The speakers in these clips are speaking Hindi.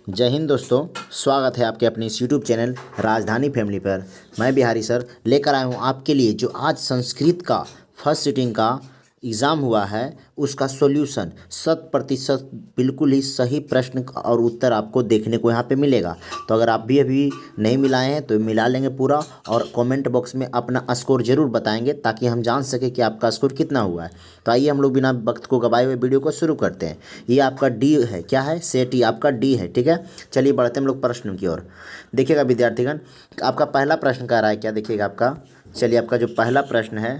जय हिंद दोस्तों। स्वागत है आपके अपने इस यूट्यूब चैनल राजधानी फैमिली पर। मैं बिहारी सर लेकर आया हूँ आपके लिए जो आज संस्कृत का फर्स्ट सिटिंग का एग्ज़ाम हुआ है उसका सॉल्यूशन 100% बिल्कुल ही सही प्रश्न और उत्तर आपको देखने को यहाँ पे मिलेगा। तो अगर आप भी अभी नहीं मिलाए हैं तो मिला लेंगे पूरा और कमेंट बॉक्स में अपना स्कोर ज़रूर बताएंगे ताकि हम जान सकें कि आपका स्कोर कितना हुआ है। तो आइए हम लोग बिना वक्त को गवाए हुए वीडियो को शुरू करते हैं। ये आपका डी है, क्या है? सेट ही आपका डी है। ठीक है, चलिए बढ़ते हैं हम लोग प्रश्न की ओर। देखिएगा विद्यार्थीगण, आपका पहला प्रश्न कह रहा है क्या? देखिएगा आपका, चलिए आपका जो पहला प्रश्न है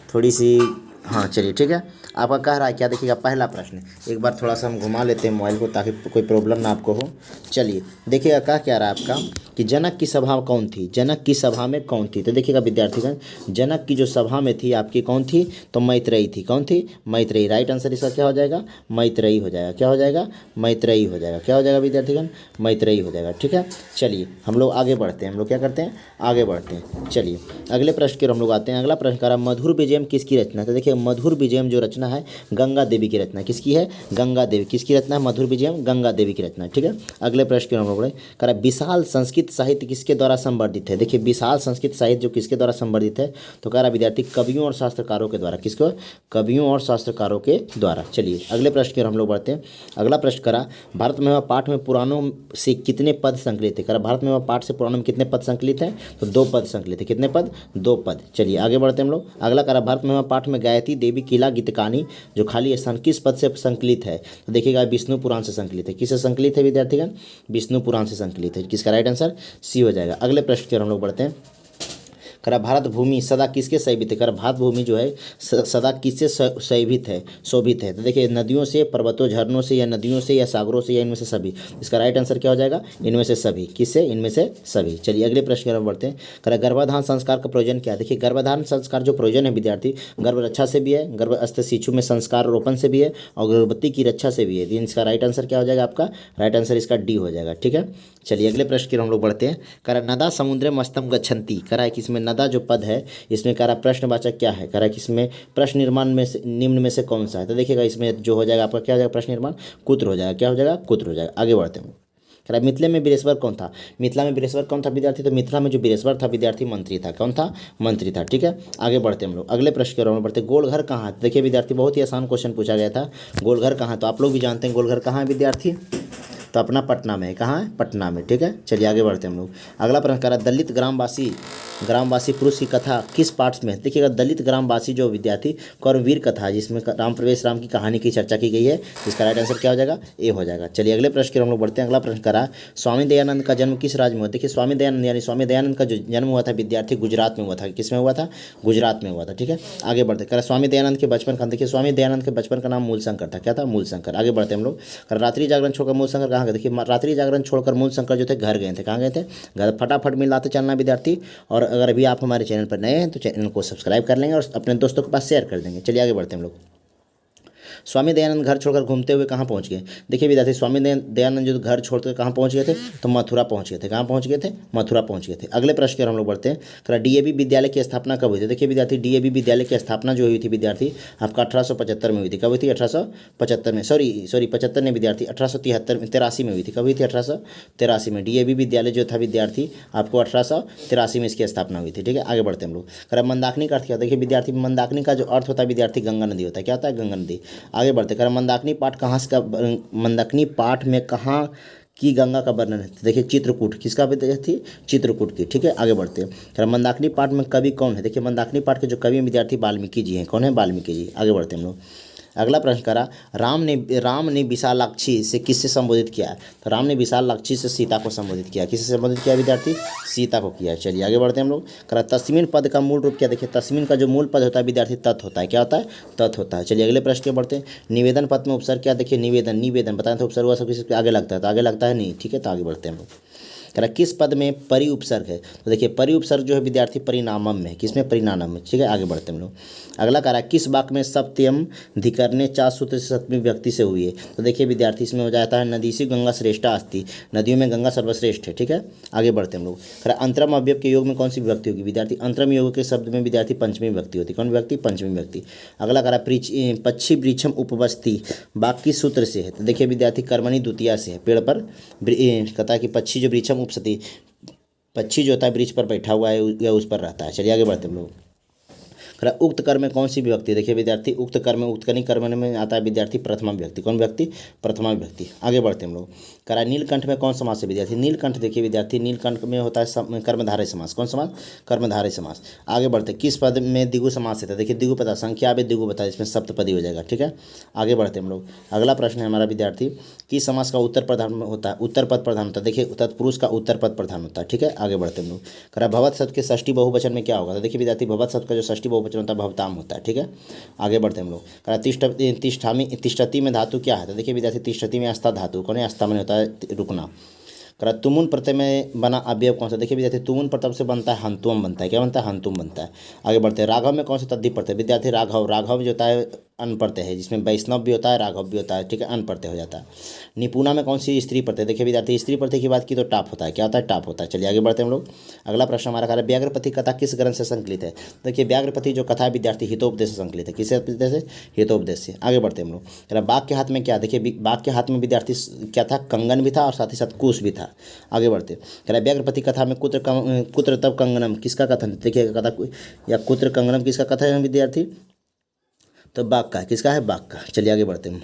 थोड़ी सी, हाँ चलिए ठीक है, आपका कह रहा है क्या? देखिएगा पहला प्रश्न, एक बार थोड़ा सा हम घुमा लेते हैं मोबाइल को ताकि कोई प्रॉब्लम ना आपको हो। चलिए देखिएगा क्या रहा है आपका कि जनक की सभा कौन थी? जनक की सभा में कौन थी? तो देखिएगा विद्यार्थीगण, जनक की जो सभा में थी आपकी कौन थी? तो मैत्रेयी थी। कौन थी? मैत्रेयी। राइट आंसर इसका क्या हो जाएगा? मैत्रेयी हो जाएगा। क्या हो जाएगा? मैत्रेयी हो जाएगा। क्या हो जाएगा विद्यार्थीगण? मैत्रेयी हो जाएगा। ठीक है, चलिए हम लोग आगे बढ़ते हैं। हम लोग क्या करते हैं? आगे बढ़ते हैं। चलिए अगले प्रश्न की ओर हम लोग आते हैं। अगला प्रश्न कह रहा है मधुर विजयम किसकी रचना? तो देखिए मधुर विजयम जो रचना है गंगा देवी की रचना। किसकी है? गंगा देवी। किसकी रचना है? मधुर विजयम गंगा देवी की रचना। ठीक है, अगले प्रश्न की ओर हम लोग कह रहा है विशाल संस्कृत साहित्य किसके द्वारा संवर्धित है? देखिए विशाल संस्कृत साहित्य जो किसके द्वारा संवर्धित है? तो कह रहा विद्यार्थी कवियों और शास्त्रकारों के द्वारा। किसको? कवियों और शास्त्रकारों के द्वारा। चलिए अगले प्रश्न की ओर हम लोग बढ़ते हैं। अगला प्रश्न करा भारत में पाठ में पुराणों से कितने पद संकलित है? करा भारत में पाठ से पुराणों में कितने पद संकलित हैं? तो 2 पद संकलित है। कितने पद? 2 पद। चलिए आगे बढ़ते हैं हम लोग। अगला करा भारत में पाठ में गायत्री देवी किला गीतकानी जो खाली स्थान किस पद से संकलित है? तो देखिएगा विष्णु पुराण से संकलित है। किससे संकलित है विद्यार्थीगण? विष्णु पुराण से संकलित है। किसका राइट आंसर? सी हो जाएगा। अगले प्रश्न की ओर हम लोग बढ़ते हैं। करा भारत भूमि सदा किसके शोभित है? करा भारत भूमि जो है सदा किससे शोभित है? शोभित है। तो देखिए नदियों से, पर्वतों, झरनों से, या नदियों से, या सागरों से, या इनमें से सभी। इसका राइट आंसर क्या हो जाएगा? इनमें से सभी। किससे? इनमें से सभी। चलिए अगले प्रश्न की ओर बढ़ते हैं। करा गर्भाधान संस्कार का प्रयोजन क्या है? देखिए गर्भाधान संस्कार जो प्रयोजन है विद्यार्थी, गर्भ रक्षा से भी है, गर्भस्थ शिशु में संस्कार रोपण से भी है, और गर्भवती की रक्षा से भी है। इसका राइट आंसर क्या हो जाएगा? आपका राइट आंसर इसका डी हो जाएगा। ठीक है, चलिए अगले प्रश्न की ओर हम लोग बढ़ते हैं। करा नदा समुद्र मस्तम गच्छन्ति। करा है कि इसमें नदा जो पद है इसमें करा प्रश्नवाचक क्या है? करा कि इसमें प्रश्न निर्माण में से निम्न में से कौन सा है? तो देखिएगा इसमें जो हो जाएगा आपका क्या हो जाएगा? प्रश्न निर्माण कुत्र हो जाएगा। क्या हो जाएगा? कुत्र हो जाएगा। आगे बढ़ते हैं। करा मिथिला में वीरेश्वर कौन था? मिथिला में वीरेश्वर कौन था विद्यार्थी? तो मिथिला में जो वीरेश्वर था विद्यार्थी मंत्री था। कौन था? मंत्री था। ठीक है, आगे बढ़ते हैं हम लोग। अगले प्रश्न की ओर हम बढ़ते हैं। गोलघर कहाँ है? देखिए विद्यार्थी बहुत ही आसान क्वेश्चन पूछा गया था। गोलघर कहाँ? तो आप लोग भी जानते हैं गोलघर कहाँ है विद्यार्थी? तो अपना पटना में है। कहाँ है? पटना में। ठीक है, चलिए आगे बढ़ते हैं हम लोग। अगला प्रश्न करा दलित ग्रामवासी पुरुष की कथा किस पार्ट्स में है? देखिएगा दलित ग्रामवासी जो विद्यार्थी कर्मवीर कथा है जिसमें राम प्रवेश राम की कहानी की चर्चा की गई है। इसका राइट आंसर क्या हो जाएगा? ए हो जाएगा। चलिए अगले प्रश्न की ओर हम लोग बढ़ते हैं। अगला प्रश्न करा स्वामी दयानंद का जन्म किस राज्य में हुआ? देखिए स्वामी दयानंद यानी स्वामी दयानंद का जो जन्म हुआ था विद्यार्थी गुजरात में हुआ था। किस में हुआ था? गुजरात में हुआ था। ठीक है, आगे बढ़ते करा स्वामी दयानंद के बचपन का, देखिए स्वामी दयानंद के बचपन का नाम मूलशंकर था। क्या था? मूलशंकर। आगे बढ़ते हम लोग। रात्रि जागरण छोड़कर मूलशंकर कहाँ गए? देखिए रात्रि जागरण छोड़कर मूलशंकर जो थे घर गए थे। कहाँ गए थे? घर। फटाफट मिलाते चलना विद्यार्थी। और अगर अभी आप हमारे चैनल पर नए हैं तो चैनल को सब्सक्राइब कर लेंगे और अपने दोस्तों के पास शेयर कर देंगे। चलिए आगे बढ़ते हैं हम लोग। स्वामी दयानंद घर छोड़कर घूमते हुए कहाँ पहुँच गए? देखिए विद्यार्थी स्वामी दयानंद जो घर छोड़कर कहाँ पहुँच गए थे? तो मथुरा पहुँच गए थे। कहाँ पहुँच गए थे? मथुरा पहुँच गए थे। अगले प्रश्न की ओर हम लोग बढ़ते हैं। डीएवी विद्यालय की स्थापना कब हुई थी? देखिए विद्यार्थी डीएवी विद्यालय की स्थापना जो हुई थी विद्यार्थी आपका 1875 में हुई थी। कब हुई थी? 1875 में। सॉरी 75 नहीं विद्यार्थी, 1883 में हुई थी। कब हुई थी? 1883 में। डीएवी विद्यालय जो था विद्यार्थी आपको 1883 में इसकी स्थापना हुई थी। ठीक है, आगे बढ़ते हैं हम लोग। मंदाकिनी का अर्थ क्या? देखिए विद्यार्थी मंदाकिनी का जो अर्थ होता है विद्यार्थी गंगा नदी होता है। क्या होता है? गंगा नदी। आगे बढ़ते कर मंदाकिनी पाठ कहाँ से मंदाकिनी पाठ में कहाँ की गंगा का वर्णन है? देखिए चित्रकूट। किसका विद्यार्थी? चित्रकूट की। ठीक है, आगे बढ़ते हैं। मंदाकिनी पाठ में कवि कौन है? देखिए मंदाकिनी पाठ के जो कवि विद्यार्थी वाल्मीकि जी हैं। कौन है? वाल्मीकि जी। आगे बढ़ते हैं हम लोग। अगला प्रश्न करा राम ने विशालाक्षी से किससे संबोधित किया है? तो राम ने विशालाक्षी से सीता को संबोधित किया। किससे संबोधित किया विद्यार्थी? सीता को किया। चलिए आगे बढ़ते हैं हम लोग। करा तस्मीन पद का मूल रूप क्या? देखिए तस्मीन का जो मूल पद होता है विद्यार्थी तत् होता है। क्या होता है? तत् होता है। चलिए अगले प्रश्न के बढ़ते हैं। निवेदन पद में उपसर्ग क्या? देखिए निवेदन बताएं तो उपसर्ग हुआ सब किसी आगे लगता है, तो आगे लगता है नहीं। ठीक है, तो आगे बढ़ते हैं हम लोग। कह रहा किस पद में परि उपसर्ग है, तो देखिए परि उपसर्ग जो है विद्यार्थी परिणामम में, किसमें परिणामम में, ठीक है। आगे बढ़ते हैं हम लोग। अगला कह रहा है किस वाक्य में सत्यम धिकरने चार सूत्र से सप्तमी व्यक्ति से हुई है, तो देखिए विद्यार्थी इसमें हो जाता है नदीसी गंगा श्रेष्ठा अस्ति, नदियों में गंगा सर्वश्रेष्ठ है, ठीक है। आगे बढ़ते हैं हम लोग। कह रहा अंतरम अवयव के योग में कौन सी विभक्ति होगी, विद्यार्थी अंतरम योग के शब्द में विद्यार्थी पंचमी विभक्ति होती है, कौन व्यक्ति, पंचमी व्यक्ति। अगला कह रहा पक्षी वृक्षम उपवस्ती बाकी सूत्र से है, तो देखिए विद्यार्थी कर्मणि द्वितीया से है, पेड़ पर कहता है कि पक्षी जो वृक्षम उपसती, पक्षी जो होता है वृक्ष पर बैठा हुआ है या उस पर रहता है। चलिए आगे बढ़ते हैं हम लोग। उक्त कर्म में कौन सी विभक्ति, देखिए विद्यार्थी उक्त कर्म उक्तकर्णी कर्म में आता है विद्यार्थी प्रथमा विभक्ति, कौन व्यक्ति, प्रथमा विभक्ति। आगे बढ़ते हैं हम लोग। करा नीलकंठ में कौन समास है विद्यार्थी, नीलकंठ देखिए विद्यार्थी नीलकंठ में होता है कर्मधारय समास, कौन समास, कर्मधारय समास। आगे बढ़ते किस पद में द्विगु समास है, देखिए द्विगु पता संख्या में द्विगु बता, इसमें सप्तपदी हो जाएगा, ठीक है। आगे बढ़ते हैं हम लोग। अगला प्रश्न है हमारा विद्यार्थी किस समास का उत्तर प्रधान होता है, उत्तर पद प्रधान होता है, देखिए तत्पुरुष का उत्तर पद प्रधान होता है, ठीक है। आगे बढ़ते हैं हम लोग। करा भवत शब्द के षष्ठी बहुवचन में क्या होगा, तो देखिए विद्यार्थी भवत शब्द का जो षष्ठी बहुवचन होता है भवताम होता है, ठीक है। आगे बढ़ते हैं हम लोग। करा तिष्ठति में धातु क्या है, तो देखिए विद्यार्थी तिष्ठति में अस्था धातु, कौन है, अस्था में होता है रुकना। करा तुमुन प्रत्यय में बना अवयव कौन सा, देखिए विद्यार्थी तुमुन प्रत्यय से बनता है हंतुम बनता है, क्या बनता है, हंतुम बनता है। आगे बढ़ते हैं। राघव में कौन सा तद्धित प्रत्यय, विद्यार्थी राघव, राघव जो होता है अन प्रत्यय है, जिसमें वैष्णव भी होता है राघव भी होता है, ठीक है, अन प्रत्यय हो जाता है। निपुणा में कौन सी स्त्री प्रत्यय, देखिए विद्यार्थी स्त्री प्रत्यय की बात की तो टाप होता है, क्या होता है, टाप होता है। चलिए आगे बढ़ते हैं हम लोग। अगला प्रश्न हमारा कह रहा है व्याघ्रपति कथा किस ग्रंथ से संकलित है, देखिए व्याघ्रपति जो कथा है विद्यार्थी हितोपदेश से संकलित है, किससे से, हितोपदेश से। आगे बढ़ते हैं हम लोग। कह रहा बाघ के हाथ में क्या, देखिए बाघ के हाथ में विद्यार्थी क्या था, कंगन भी था और साथ ही साथ कुश भी था। आगे बढ़ते कह रहा व्याघ्रपति कथा में कुत्र तब कंगनम किसका कथन, देखिए कथा या कुत्र कंगनम किसका कथा है विद्यार्थी, तो बाघ का, किसका है, बाघ का। चलिए आगे बढ़ते हैं।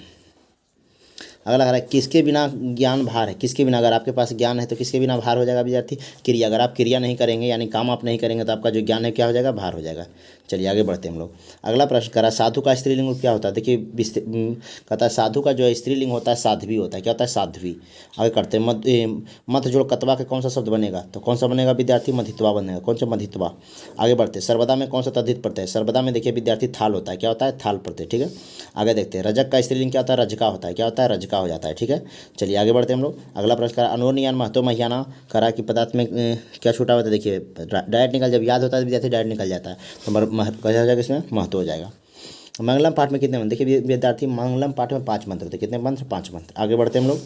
अगला कह रहा है किसके बिना ज्ञान भार है, किसके बिना, अगर आपके पास ज्ञान है तो किसके बिना भार हो जाएगा विद्यार्थी, क्रिया, अगर आप क्रिया नहीं करेंगे यानी काम आप नहीं करेंगे तो आपका जो ज्ञान है क्या हो जाएगा, भार हो जाएगा। चलिए आगे बढ़ते हैं हम लोग। अगला प्रश्न करा साधु का स्त्रीलिंग क्या होता है, देखिए कहता है साधु का जो स्त्रीलिंग होता है साध्वी होता है, क्या होता है, साध्वी। आगे करते हैं मध्य जोड़ कतवा का कौन सा शब्द बनेगा, तो कौन सा बनेगा विद्यार्थी, मधित्वा बनेगा, कौन सा, मधित्वा। आगे बढ़ते हैं सर्वदा में कौन सा तद्धित प्रत्यय, सर्वदा में देखिए विद्यार्थी थाल होता है, क्या होता है, थाल प्रत्यय, ठीक है। आगे देखते हैं रजक का स्त्रीलिंग क्या होता है, रजका होता है, क्या होता है, रजका हो जाता है, ठीक है। चलिए आगे बढ़ते हैं हम लोग। अगला प्रश्न करा अनोनियान महत्व महियाना करा कि पदार्थ में क्या छूटा हुआ था, देखिए डायरेक्ट निकल, जब याद होता है विद्यार्थी डायरेक्ट निकल जाता है, तो क्या हो जाएगा, इसमें महत्व हो जाएगा। मंगलम पाठ में कितने मंत्र, देखिए विद्यार्थी मंगलम पाठ में 5 मंत्र थे, कितने मंत्र, 5 मंत्र। आगे बढ़ते हैं हम लोग।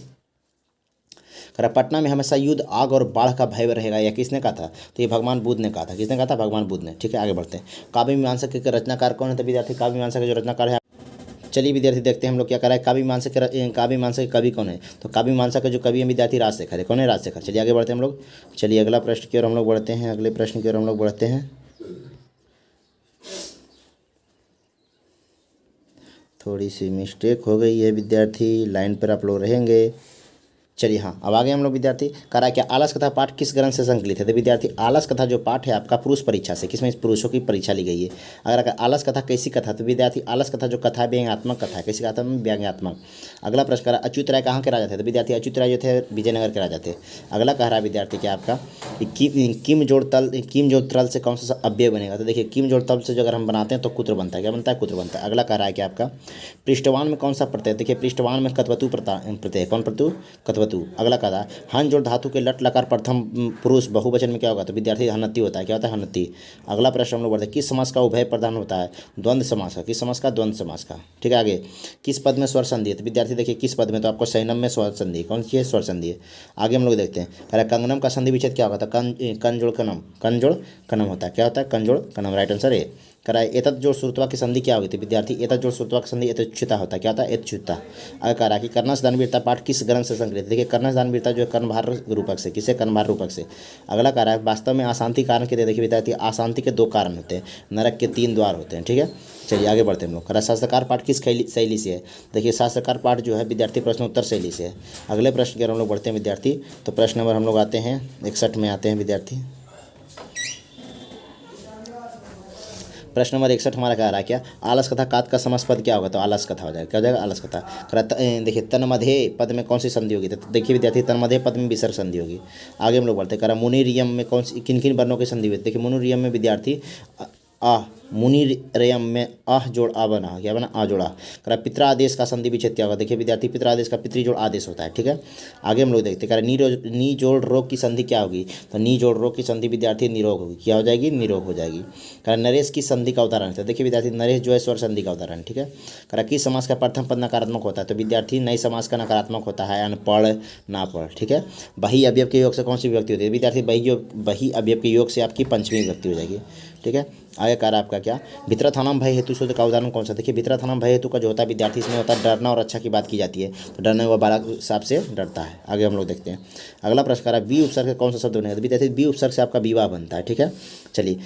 करा पटना में हमेशा युद्ध आग और बाढ़ का भय रहेगा, यह किसने कहा था, तो ये भगवान बुद्ध ने कहा था, किसने कहा था, भगवान बुद्ध ने, ठीक है। आगे बढ़ते हैं। काव्य मीमांसा के रचनाकार कौन है, तो विद्यार्थी काव्य मीमांसा के जो रचनाकार है, चलिए विद्यार्थी देखते हैं हम लोग क्या कर रहा है। काव्य मीमांसा के कवि कौन है, तो काव्य मीमांसा के जो कवि है विद्यार्थी राजशेखर है, कौन है, राजशेखर। चलिए आगे बढ़ते हैं हम लोग। चलिए अगला प्रश्न की ओर हम लोग बढ़ते हैं, अगले प्रश्न की ओर हम लोग बढ़ते हैं। थोड़ी सी मिस्टेक हो गई है विद्यार्थी, लाइन पर आप लोग रहेंगे। चलिए हाँ, अब आगे हम लोग विद्यार्थी करा क्या आलस कथा पाठ किस ग्रंथ से संकलित है, तो विद्यार्थी आलस कथा जो पाठ है आपका पुरुष परीक्षा से, किसमें पुरुषों की परीक्षा ली गई है। अगर आलस कथा कैसी कथा, तो विद्यार्थी आलस कथा जो कथा है व्यंग्यात्मक कथा है, कैसी कथा में, व्यंग्यात्मक। अगला प्रश्न करा अच्युत राय कहाँ के राजा थे, तो विद्यार्थी अच्युत राय जो थे विजयनगर के राजा थे। अगला कह रहा है विद्यार्थी क्या आपका किम जोड़ तल से कौन सा अव्यय बनेगा, तो देखिए किम जोड़ तल से जो अगर हम बनाते हैं तो कुत्र बनता है, क्या बनता है, कुत्र बनता है। अगला कह रहा है कि आपका पृष्ठवान में कौन सा प्रत्यय, देखिए पृष्ठवान में कतवतु प्रत्यय, कौन प्रत्यु, कतवतु। अगला कह रहा है हन जोड़ धातु के लट लकार प्रथम पुरुष बहुवचन में क्या होगा, तो विद्यार्थी हनति होता है, क्या होता है, हनति। अगला प्रश्न हम लोग बढ़ते हैं किस समास का उभय प्रधान होता है, द्वंद्व समास का, किस समास का, द्वंद्व समास का, ठीक है। आगे किस पद में स्वर संधि है, तो विद्यार्थी देखिए किस पद में, तो आपको सैनम में स्वर संधि, कौन सी है, स्वर संधि है। आगे हम लोग देखते हैं कह रहा कंगनम का संधि विच्छेद क्या होगा, तो कन जोड़ कनम, कन जोड़ कनम होता है, क्या होता है, कन जोड़ कनम, राइट आंसर है। कराए एतत् जोड़ श्रुतवा की संधि क्या होगी, थी विद्यार्थी एतत् जोड़ श्रुतवा की संधि एतच्युता होता है, क्या होता है, एतच्युता। आगे कह रहा कि कर्णस दानवीरता पाठ किस ग्रंथ से संकलित, देखिए कर्णस दानवीरता जो है कर्णभार रूपक से, किसे, कर्णभार रूपक से। अगला कह रहा है वास्तव में अशांति कारण के, देखिए विद्यार्थी अशांति के 2 कारण होते हैं, नरक के 3 द्वार होते हैं, ठीक है। चलिए आगे बढ़ते हैं हम लोग। कह रहा शास्त्रकार पाठ किस शैली से है, देखिए शास्त्रकार पाठ जो है विद्यार्थी प्रश्नोत्तर शैली से है। अगले प्रश्न की ओर हम लोग बढ़ते हैं विद्यार्थी, तो प्रश्न नंबर हम लोग आते हैं 61 में आते हैं विद्यार्थी। प्रश्न नंबर 61 हमारा कह रहा है क्या आलस कथा कात का समास पद क्या होगा, तो आलस कथा हो जाएगा, क्या हो जाएगा, आलस कथा। देखिए तन्मध्य पद में कौन सी संधि होगी, तो देखिए विद्यार्थी तन्मध्य पद में विसर्ग संधि होगी। आगे हम लोग बढ़ते हैं। कह रहा मुनिरियम में कौन सी किन किन वर्णों की संधि हुई, देखिए मुनिरियम में विद्यार्थी आह, मुनिरयम में आह जोड़ आ बना, क्या बना, आ जोड़ा। करा पित्रा आदेश का संधि विच्छेद क्या होगा, देखिए विद्यार्थी पित्रा आदेश का पितरी जोड़ आदेश होता है, ठीक है। आगे हम लोग देखते हैं, करा नी जोड़ रोग की संधि क्या होगी, तो नी जोड़ रोग की संधि विद्यार्थी निरोग होगी, क्या हो जाएगी, निरोग हो जाएगी। करा नरेश की संधि का उदाहरण है, देखिए विद्यार्थी नरेश जो है स्वर संधि का उदाहरण, ठीक है। करा किस समास का प्रथम पद नकारात्मक होता है, तो विद्यार्थी नई समास का नकारात्मक होता है, अनपढ़, ना पढ़, ठीक है। बही अवयव के योग से कौन सी विभक्ति होती है, विद्यार्थी बही अवयव के योग से आपकी पंचमी विभक्ति हो जाएगी, ठीक है। आगे कह रहा है आपका क्या, भितराथानम भय हेतु शब्द का उदाहरण कौन सा, देखिए भितराथानम भय हेतु का जो होता है विद्यार्थी, इसमें होता है डरना और अच्छा की बात की जाती है, तो डरने व बालक सांप से डरता है। आगे हम लोग देखते हैं अगला प्रश्न, करा बी उपसर्ग से कौन सा शब्द बनेगा, विद्यार्थी बी उपसर्ग से आपका विवाह बनता है, ठीक है। चलिए,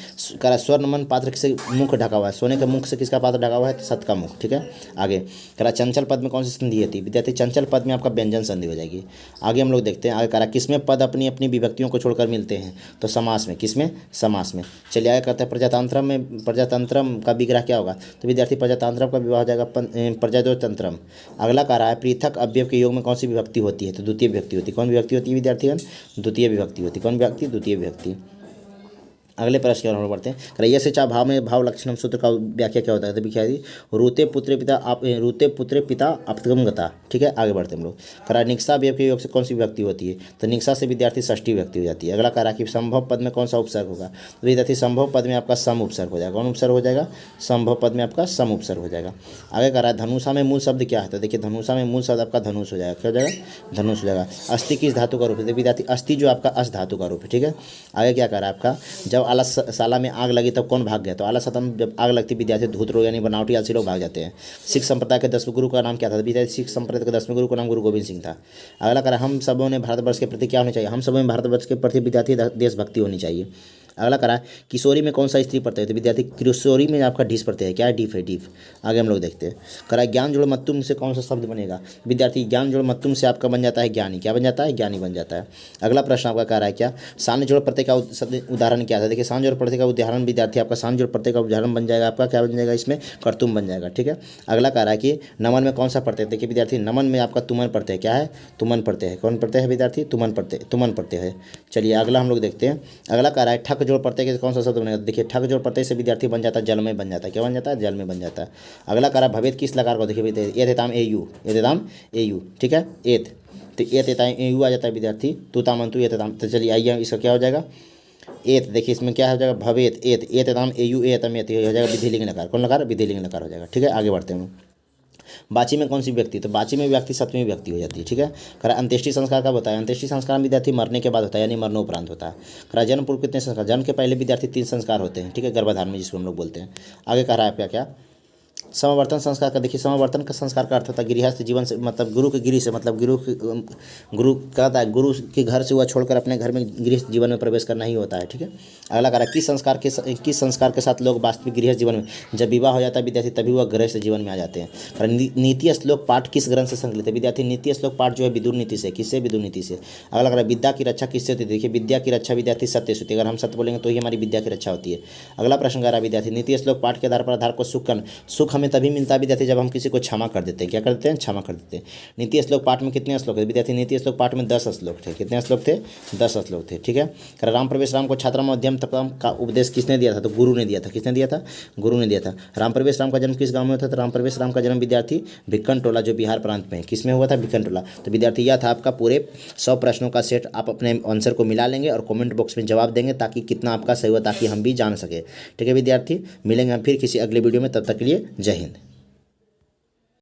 करा स्वर्णमन पात्र से मुख ढका हुआ है, सोने के मुख से किसका पात्र ढका हुआ है, सत का मुख, ठीक है। आगे करा चंचल पद में कौन सी संधि होती है, विद्यार्थी चंचल पद में आपका व्यंजन संधि हो जाएगी। आगे हम लोग देखते हैं, आगे करा किसमें पद अपनी अपनी विभक्तियों को छोड़कर मिलते हैं, तो समास में, किसमें, समास में। चलिए आगे करते हैं प्रजातंत्रम में, प्रजातंत्रम का विग्रह क्या होगा, तो विद्यार्थी प्रजातंत्रम का विवाह हो जाएगा प्रजातंत्रम। अगला कह रहा है पृथक अवयव के योग में कौन सी विभक्ति होती है, तो द्वितीय विभक्ति होती है, कौन विभक्ति होती है विद्यार्थीगण, द्वितीय विभक्ति होती है, कौन विभक्ति, द्वितीय विभक्ति। अगले प्रश्न की ओर हम बढ़ते हैं, करिए से चाह भाव में भाव लक्षणम सूत्र का व्याख्या क्या होता है, तो क्या है, रूते पुत्र पिता आप, रूते पुत्र पिता अपगम गता, ठीक है। आगे बढ़ते हैं हम लोग, करा निक्सा अवयव के योग से कौन सी विभक्ति होती है, तो निक्सा से विद्यार्थी षष्ठी विभक्ति हो जाती है। अगला करा कि संभव पद में कौन सा उपसर्ग होगा, तो विद्यार्थी संभव पद में आपका सम उपसर्ग हो जाएगा, कौन उपसर्ग हो जाएगा, संभव पद में आपका सम उपसर्ग हो जाएगा। आगे करा धनुषा में मूल शब्द क्या है, तो देखिए धनुषा में मूल शब्द आपका धनुष हो जाएगा, क्या हो जाएगा, धनुष हो जाएगा। अस्थि किस धातु का रूप है, विद्यार्थी अस्थि जो आपका अस धातु का रूप है, ठीक है। आगे क्या करा आपका, जब आलस साला में आग लगी तब कौन भाग गया, तो आला सतम जब आग लगती विद्यार्थी धूत रोग यानी बनावटी आलसी लोग भाग जाते हैं। सिख संप्रदाय के 10वें गुरु का नाम क्या था, विद्यार्थी सिख संप्रदाय के 10वें गुरु का नाम गुरु गोविंद सिंह था। अगला करा हम सबों ने भारतवर्ष के प्रति क्या होना चाहिए, हम सबों में भारतवर्ष के प्रति विद्यार्थी देशभक्ति होनी चाहिए। अगला करा किशोरी में कौन सा स्त्री प्रत्यय है, तो विद्यार्थी किशोरी में आपका ढीस प्रत्यय है, क्या है, डीफ है, डीफ। आगे हम लोग देखते हैं, करा ज्ञान जोड़ मत्तुम से कौन सा शब्द बनेगा, विद्यार्थी ज्ञान जोड़ मत्तुम से आपका बन जाता है ज्ञानी, क्या बन जाता है, ज्ञानी बन जाता है। अगला प्रश्न आपका कह रहा है क्या, सान्य जोड़ प्रत्यय का उदाहरण क्या था, देखिए सान्य जोड़ प्रत्यय का उदाहरण विद्यार्थी आपका सान्य जोड़ प्रत्यय का उदाहरण बन जाएगा आपका, क्या बन जाएगा, इसमें कर्तुम बन जाएगा, ठीक है। अगला कह रहा है कि नमन में कौन सा प्रत्यय, देखिए विद्यार्थी नमन में आपका तुमन प्रत्यय, क्या है, तुमन प्रत्यय है, कौन प्रत्यय है विद्यार्थी, तुमन प्रत्यय, तुमन प्रत्यय है। चलिए अगला हम लोग देखते हैं, अगला कह रहा है ठक जोड़ प्रत्यय के कौन सा शब्द बनेगा, देखिए ठक जोड़ प्रत्यय से विद्यार्थी बन जाता है जल में बन जाता है, क्या बन जाता है, जल में बन जाता है। अगला कह रहा है भवेद किस लकार को, देखिए एताम ए यू, एताम ए यू, ठीक है, एत, तो एताम ए यू आ जाता है विद्यार्थी, तुतामंतु एताम, तो चलिए आइए इसका क्या हो जाएगा, एत, देखिए इसमें क्या हो जाएगा, भवेत एत, एताम ए यू एतम एत, हो जाएगा विधिलिंग लकार, कौन लकार, विधिलिंग लकार हो जाएगा, ठीक है। आगे बढ़ते हैं, बाची में कौन सी व्यक्ति, तो बाची में व्यक्ति सप्तमी व्यक्ति हो जाती है, ठीक है। खरा अंत्येष्टि संस्कार का बताया, अंत्येष्टि संस्कार विद्यार्थी मरने के बाद होता है, यानी मरणोपरांत होता है। खरा जन्म पूर्व कितने संस्कार, जन्म के पहले विद्यार्थी 3 संस्कार होते हैं, ठीक है, गर्भाधान में जिसको हम लोग बोलते हैं। आगे कह रहा है आपका क्या, समावर्तन संस्कार का, देखिए समावर्तन का संस्कार का अर्थ होता है गृहस्थ जीवन से, मतलब गुरु के गिरी से, मतलब गुरु कहता है गुरु के घर से हुआ छोड़कर अपने घर में गृहस्थ जीवन में प्रवेश करना ही होता है, ठीक है। अगला कह रहा है किस संस्कार के साथ लोग वास्तविक गृहस्थ जीवन में, जब विवाह हो जाता है विद्यार्थी तभी वह गृहस्थ जीवन में आ जाते हैं। और नीति श्लोक पाठ किस ग्रंथ से संकलित है, विद्यार्थी नीति श्लोक पाठ जो है विदुर नीति से, किससे, विदुर नीति से। अगला कह रहा है विद्या की रक्षा किससे होती है, देखिए विद्या की रक्षा विद्यार्थी सत्य से होती है, अगर हम सत्य बोलेंगे तो ही हमारी विद्या की रक्षा होती है। अगला प्रश्न कह रहा है विद्यार्थी नीति श्लोक पाठ के आधार को सुख हमें तभी मिलता है विद्यार्थी जब हम किसी को क्षमा कर देते हैं, क्या कर देते हैं, क्षमा कर देते हैं। नीति श्लोक पाठ में कितने श्लोक है विद्यार्थी, नीति श्लोक पाठ में 10 श्लोक थे, कितने श्लोक थे, 10 श्लोक थे, ठीक है। राम प्रवेश राम को छात्रा मध्यम तक का उपदेश किसने दिया था, तो गुरु ने दिया था, किसने दिया था, गुरु ने दिया था। राम प्रवेश राम का जन्म किस गांव में हुआ था, तो राम प्रवेश राम का जन्म विद्यार्थी भिक्कन टोला जो बिहार प्रांत में है, किसमें हुआ था, भिक्कन टोला। तो विद्यार्थी यह था आपका पूरे 100 प्रश्नों का सेट, आप अपने आंसर को मिला लेंगे और कमेंट बॉक्स में जवाब देंगे ताकि कितना आपका सही हुआ, ताकि हम भी जान सके, ठीक है विद्यार्थी। मिलेंगे हम फिर किसी अगले वीडियो में, तब तक के लिए जय हिंद।